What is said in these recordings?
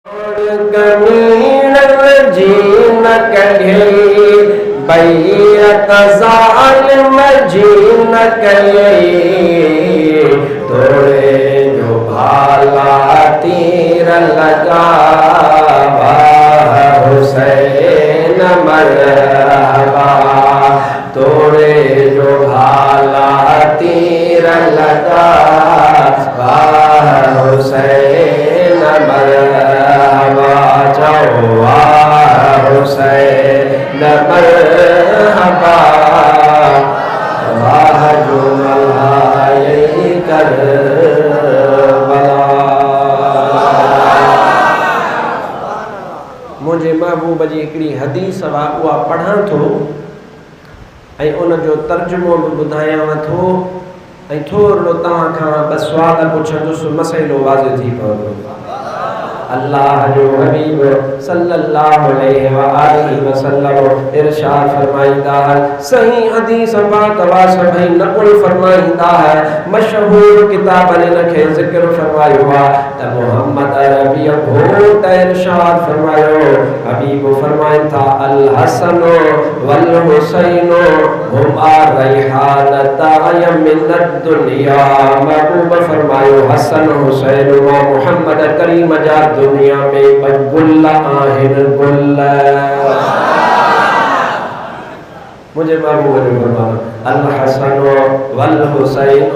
कमीन jean कहे बैयत ज़ालिम jean कहे तोड़े जो भाला तीर लगा हुसैन मरहबा तोड़े जो भाला तीर लगा हुसैन मरहबा हुसैन मरहबा वाह जो मल्हाए करबला। मुझे महबूब जी हिकिड़ी हदीस वा उहा पढ़ां थो ऐं उन जो तर्जुमो बि ॿुधायांव थो ऐं थोरो तव्हां खां ॿ सुवाल पुछंदुसि मसइलो वाज़े थी पवंदो। अल्लाह जो हबीब सल्लल्लाहु अलैहि वसल्लम इरशाद फरमाईंदा है, सही हदीस पाक वा सभई नकुल फरमाईंदा है, मशहूर किताबन इनखे ज़िक्र फरमायो आहे त मोहम्मद अरबी घोट इरशाद फरमायो, हबीब फरमाइनि था अल हसन वल हुसैन हुमा रैहानताय मिन दुनिया। महबूब फरमायो हसन हुसैन व मोहम्मद करीम जा दुनिया में गुल आहिन गुल। मुझे महबूब ने फरमाया अल हसन वल हुसैन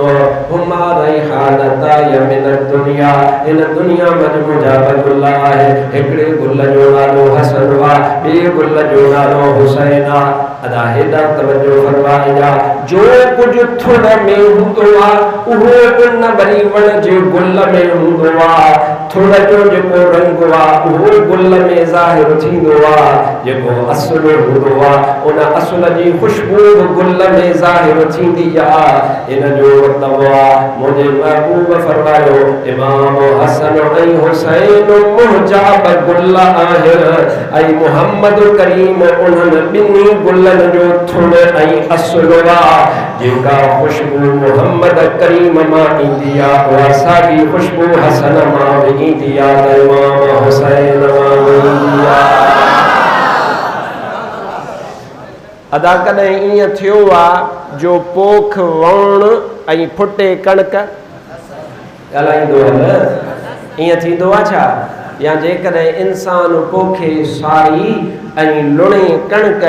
हुमा रैहानताय मिन दुनिया। इन दुनिया में मुझा गुल आहे, हिकिड़े गुल जो नालो हसन वा, ॿिए गुल जो नालो हुसैन आ। अदा हेॾा तवजो फरमाइजा, जो कुझु थुड़ में हूंदो आहे उहो न वरी वण जे गुल में हूंदो आहे। थुड़ जो जेको रंग आहे उहो गुल में ज़ाहिर थींदो आहे, जेको असुल हूंदो आहे उन असुल जी ख़ुशबू गुल में ज़ाहिर थींदी आहे। इन जो मतिलब आहे मुंहिंजे महबूब फरमायो इमाम हसन ऐं हुसैन मुंहिंजा बि गुल आहिनि ऐं मोहम्मद करीम उन्हनि ॿिन्ही गुलनि जो थुड़ ऐं असुल आहे। जेका ख़ुशबू मोहम्मद करीम मां ईंदी आहे उहा साॻी ख़ुशबू हसन मां बि ईंदी आहे त इमाम हुसैन मां बि ईंदी आहे। अदा कॾहिं ईअं थियो आहे जो पोख वण ऐं फुटे कणक ॻाल्हाईंदो आहे, ईअं थींदो आहे छा? या जेकॾहिं इंसानु पोखे साई ऐं लुणे कणक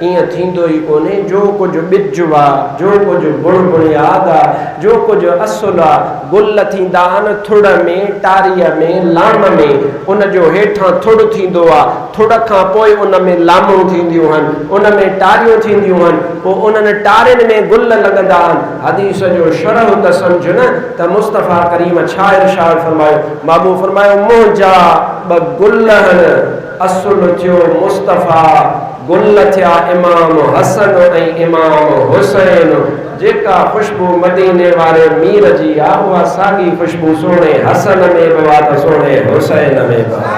ईअं थींदो ई कोन्हे। जो कुझु ॿिज आहे, जो कुझु बुणियाद आहे, जो कुझु असुल आहे, गुल थींदा आहिनि थुड़ में, टारीअ में, लाम में। उन जो हेठां थुड़ थींदो आहे, थुड़ खां पोइ उन में लामूं थींदियूं आहिनि, उन में टारियूं थींदियूं आहिनि, पोइ उन्हनि टारियुनि में गुल लॻंदा आहिनि। हदीस जो शरह त सम्झ न त मुस्तफ़ा करीम छा इरशाद फरमायो? महबूब फरमायो मुंहिंजा ॿ गुल आहिनि, असुल थियो मुस्तफ़ा, गुल थिया इमाम हसन ऐं इमाम हुसैन। जेका ख़ुशबू मदीने वारे मीर जी आहे उहा साॻी ख़ुशबू सोणे हसन में बि आहे त सोणे हुसैन में बि आहे।